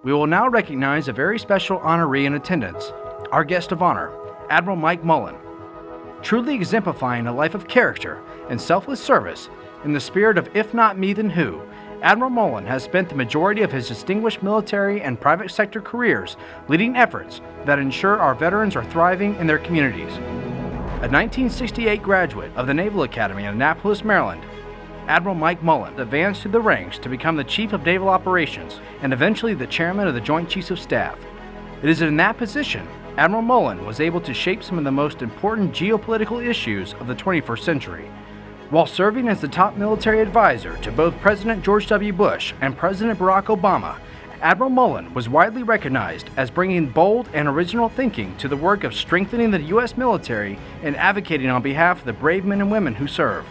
We will now recognize a very special honoree in attendance, our guest of honor, Admiral Mike Mullen. Truly exemplifying a life of character and selfless service in the spirit of if not me then who, Admiral Mullen has spent the majority of his distinguished military and private sector careers leading efforts that ensure our veterans are thriving in their communities. A 1968 graduate of the Naval Academy in Annapolis, Maryland, Admiral Mike Mullen advanced through the ranks to become the Chief of Naval Operations and eventually the Chairman of the Joint Chiefs of Staff. It is in that position Admiral Mullen was able to shape some of the most important geopolitical issues of the 21st century. While serving as the top military advisor to both President George W. Bush and President Barack Obama, Admiral Mullen was widely recognized as bringing bold and original thinking to the work of strengthening the U.S. military and advocating on behalf of the brave men and women who serve.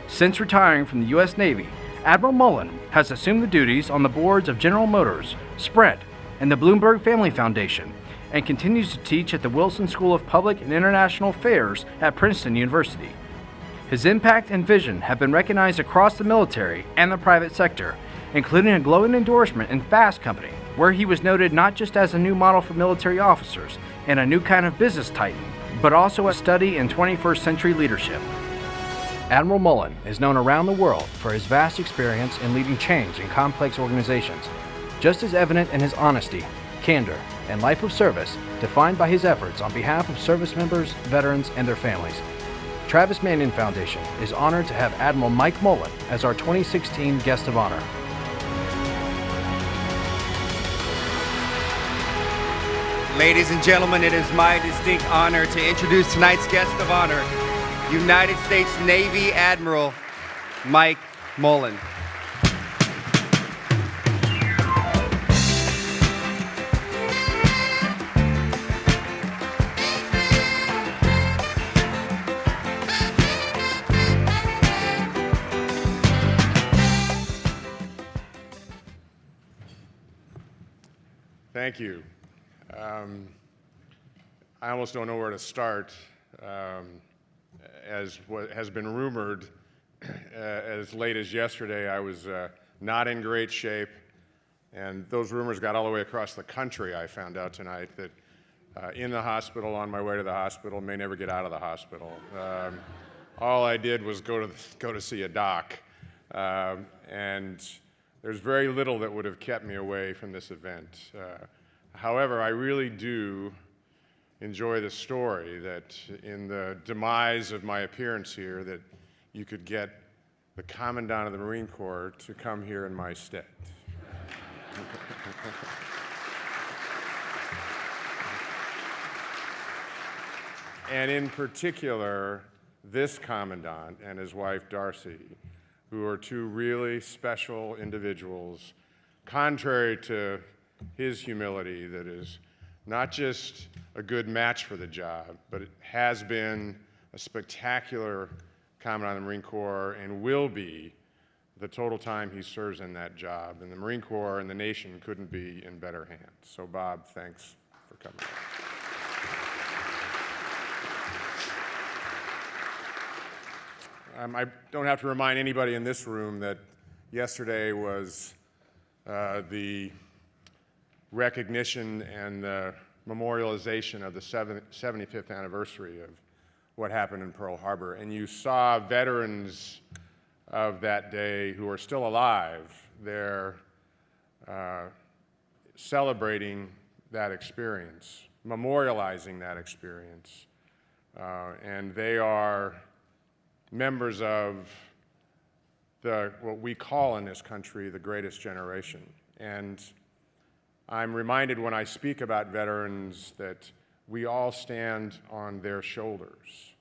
Since retiring from the U.S. Navy, Admiral Mullen has assumed the duties on the boards of General Motors, Sprint, and the Bloomberg Family Foundation, and continues to teach at the Wilson School of Public and International Affairs at Princeton University. His impact and vision have been recognized across the military and the private sector, including a glowing endorsement in Fast Company, where he was noted not just as a new model for military officers and a new kind of business titan, but also a study in 21st century leadership. Admiral Mullen is known around the world for his vast experience in leading change in complex organizations, just as evident in his honesty, candor, and life of service defined by his efforts on behalf of service members, veterans, and their families. Travis Manion Foundation is honored to have Admiral Mike Mullen as our 2016 Guest of Honor. Ladies and gentlemen, it is my distinct honor to introduce tonight's Guest of Honor, United States Navy Admiral Mike Mullen. Thank you. I almost don't know where to start. As what has been rumored, as late as yesterday, I was not in great shape, and those rumors got all the way across the country. I found out tonight that in the hospital, on my way to the hospital, may never get out of the hospital. All I did was go to see a doc, and there's very little that would have kept me away from this event. However, I really do enjoy the story that in the demise of my appearance here, that you could get the Commandant of the Marine Corps to come here in my stead. And in particular, this Commandant and his wife, Darcy, who are two really special individuals, contrary to his humility, that is not just a good match for the job, but it has been a spectacular Commandant of the Marine Corps and will be the total time he serves in that job. And the Marine Corps and the nation couldn't be in better hands. So Bob, thanks for coming. I don't have to remind anybody in this room that yesterday was the recognition and the memorialization of the 75th anniversary of what happened in Pearl Harbor. And you saw veterans of that day who are still alive there celebrating that experience, memorializing that experience. And they are members of what we call in this country the greatest generation. And I'm reminded when I speak about veterans that we all stand on their shoulders.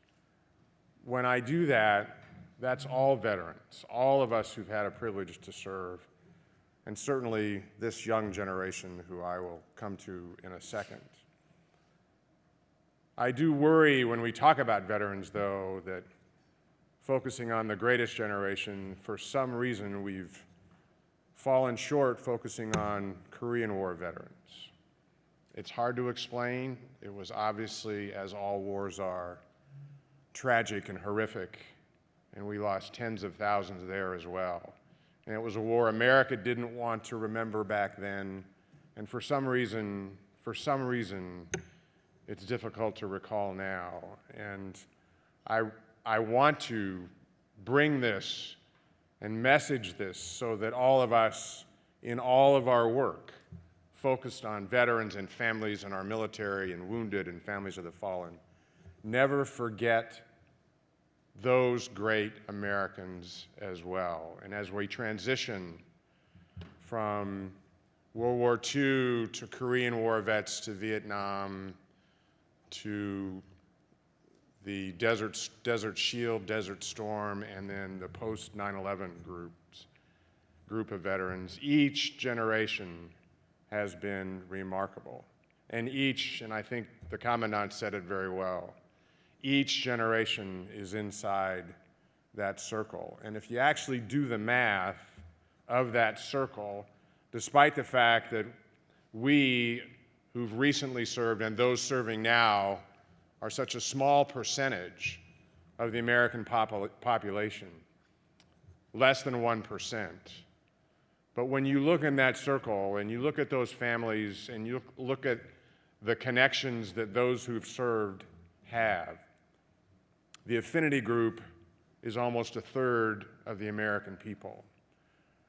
When I do that, that's all veterans, all of us who've had a privilege to serve, and certainly this young generation who I will come to in a second. I do worry when we talk about veterans, though, that focusing on the greatest generation, for some reason we've fallen short focusing on Korean War veterans. It's hard to explain. It was obviously, as all wars are, tragic and horrific, and we lost tens of thousands there as well. And it was a war America didn't want to remember back then, And for some reason, it's difficult to recall now. And I want to bring this and message this so that all of us, in all of our work, focused on veterans and families and our military and wounded and families of the fallen, never forget those great Americans as well. And as we transition from World War II to Korean War vets to Vietnam to the Desert Shield, Desert Storm, and then the post 9/11 group of veterans, each generation has been remarkable. And I think the Commandant said it very well, each generation is inside that circle. And if you actually do the math of that circle, despite the fact that we who've recently served and those serving now are such a small percentage of the American population, less than 1%. But when you look in that circle and you look at those families and you look at the connections that those who've served have, the affinity group is almost a third of the American people.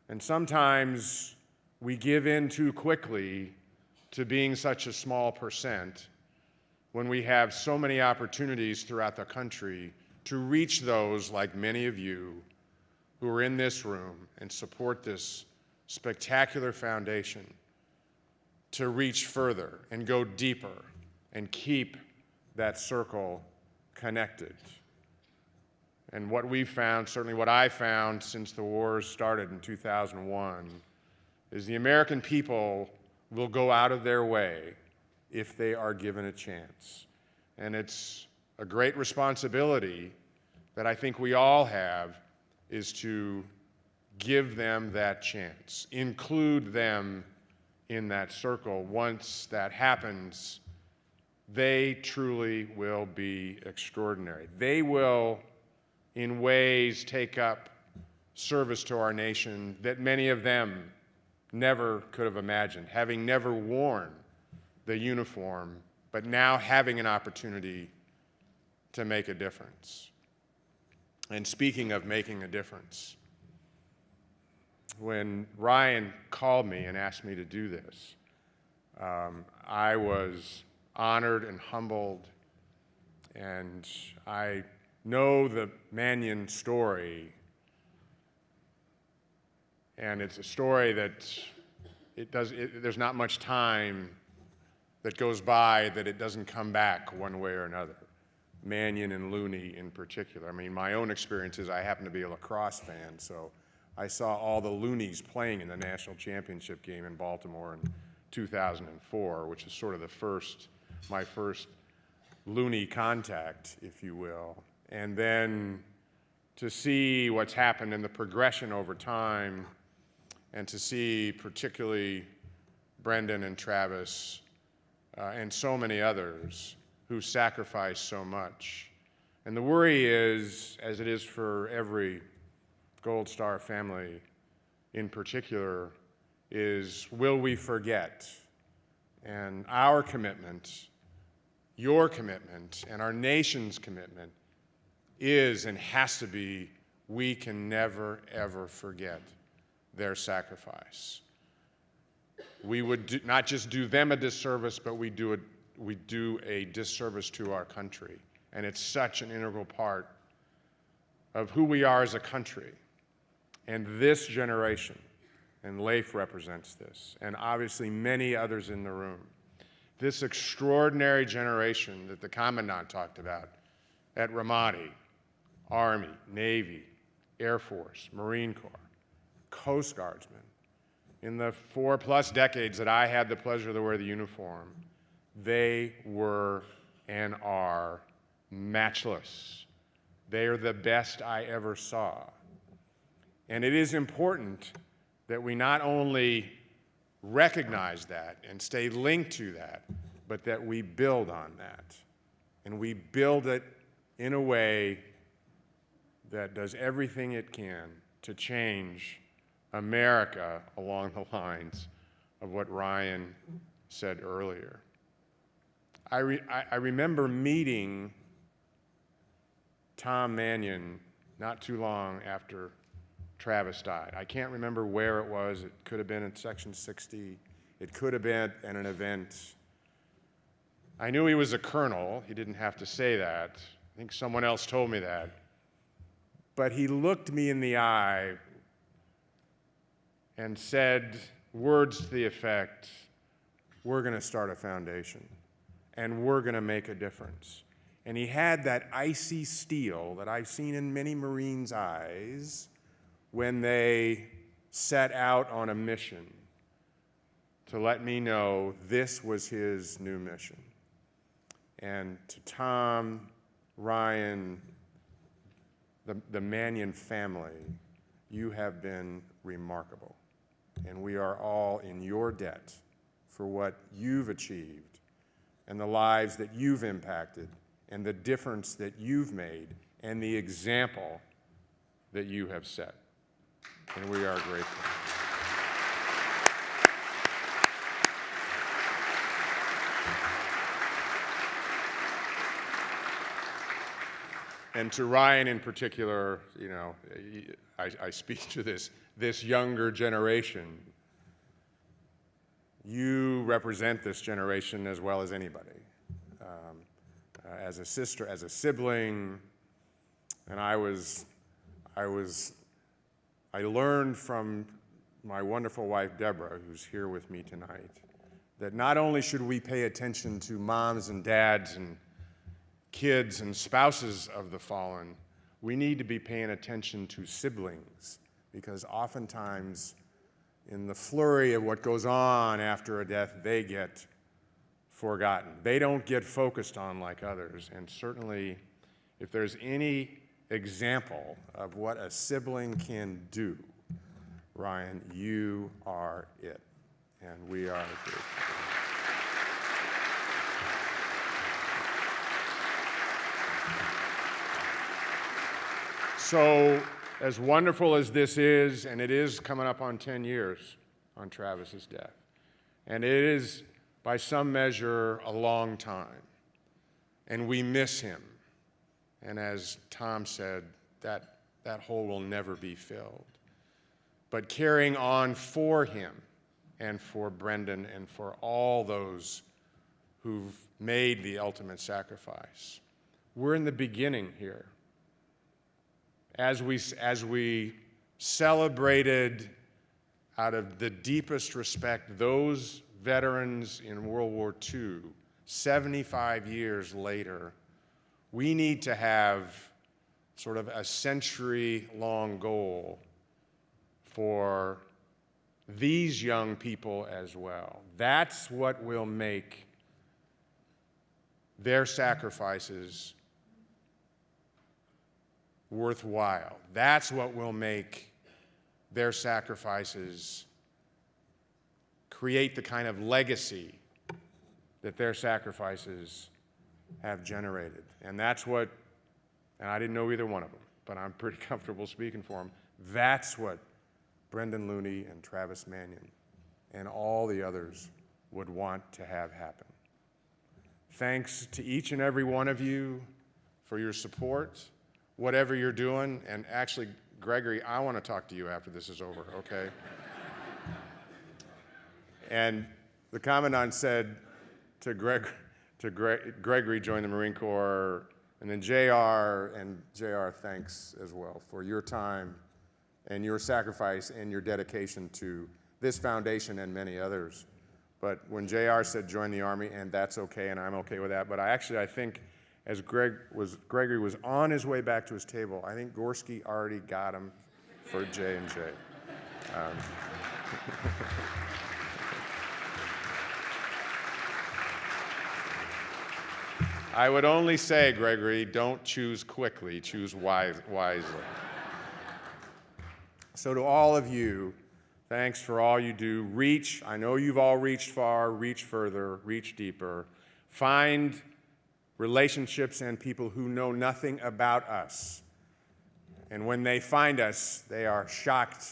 And sometimes we give in too quickly to being such a small percent when we have so many opportunities throughout the country to reach those, like many of you, who are in this room and support this spectacular foundation, to reach further and go deeper and keep that circle connected. And what we found, certainly what I found since the wars started in 2001, is the American people will go out of their way if they are given a chance. And it's a great responsibility that I think we all have, is to give them that chance, include them in that circle. Once that happens, they truly will be extraordinary. They will, in ways, take up service to our nation that many of them never could have imagined, having never worn the uniform, but now having an opportunity to make a difference. And speaking of making a difference, when Ryan called me and asked me to do this, I was honored and humbled, and I know the Manion story, and it's a story that there's not much time that goes by that it doesn't come back one way or another. Manion and Looney in particular. I mean, my own experience is I happen to be a lacrosse fan, so I saw all the Loonies playing in the national championship game in Baltimore in 2004, which is sort of my first Looney contact, if you will. And then to see what's happened in the progression over time, and to see particularly Brendan and Travis and so many others who sacrificed so much. And the worry is, as it is for every Gold Star family in particular, is will we forget? And our commitment, your commitment, and our nation's commitment is and has to be, we can never, ever forget their sacrifice. We would not just do them a disservice, but we do a disservice to our country. And it's such an integral part of who we are as a country. And this generation, and Leif represents this, and obviously many others in the room, this extraordinary generation that the Commandant talked about at Ramadi, Army, Navy, Air Force, Marine Corps, Coast Guardsmen, in the 4+ decades that I had the pleasure to wear the uniform, they were and are matchless. They are the best I ever saw. And it is important that we not only recognize that and stay linked to that, but that we build on that. And we build it in a way that does everything it can to change America along the lines of what Ryan said earlier. I remember meeting Tom Manion not too long after Travis died. I can't remember where it was. It could have been at Section 60. It could have been at an event. I knew he was a colonel. He didn't have to say that. I think someone else told me that. But he looked me in the eye and said words to the effect, "We're going to start a foundation, and we're going to make a difference." And he had that icy steel that I've seen in many Marines' eyes when they set out on a mission to let me know this was his new mission. And to Tom, Ryan, the Manion family, you have been remarkable. And we are all in your debt for what you've achieved and the lives that you've impacted and the difference that you've made and the example that you have set. And we are grateful. And to Ryan in particular, you know, I speak to this younger generation. You represent this generation as well as anybody. As a sister, as a sibling, and I learned from my wonderful wife, Deborah, who's here with me tonight, that not only should we pay attention to moms and dads and kids and spouses of the fallen, we need to be paying attention to siblings, because oftentimes in the flurry of what goes on after a death, they get forgotten. They don't get focused on like others. And certainly, if there's any example of what a sibling can do, Ryan, you are it. And we are grateful. So, as wonderful as this is, and it is coming up on 10 years on Travis's death, and it is, by some measure, a long time, and we miss him. And as Tom said, that hole will never be filled. But carrying on for him and for Brendan and for all those who've made the ultimate sacrifice, we're in the beginning here. As we celebrated out of the deepest respect those veterans in World War II, 75 years later, we need to have sort of a century-long goal for these young people as well. That's what will make their sacrifices worthwhile. That's what will make their sacrifices create the kind of legacy that their sacrifices have generated. And that's what, and I didn't know either one of them, but I'm pretty comfortable speaking for them. That's what Brendan Looney and Travis Manion and all the others would want to have happen. Thanks to each and every one of you for your support, whatever you're doing. And actually, Gregory, I want to talk to you after this is over, okay? And the Commandant said to Gregory joined the Marine Corps, and then JR, thanks as well for your time and your sacrifice and your dedication to this foundation and many others. But when JR said join the Army, and that's okay, and I'm okay with that, but I think as Gregory was on his way back to his table, I think Gorski already got him for J&J. I would only say, Gregory, don't choose quickly, choose wisely. So to all of you, thanks for all you do. Reach, I know you've all reached far, reach further, reach deeper. Find relationships and people who know nothing about us. And when they find us, they are shocked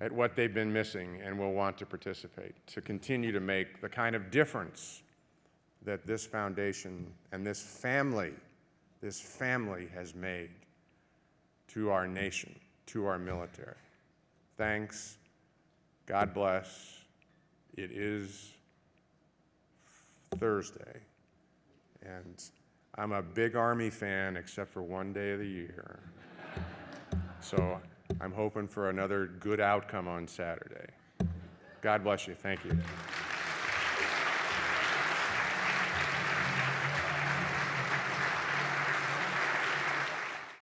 at what they've been missing and will want to participate, to continue to make the kind of difference that this foundation and this family has made to our nation, to our military. Thanks. God bless. It is Thursday, and I'm a big Army fan except for one day of the year. So I'm hoping for another good outcome on Saturday. God bless you. Thank you.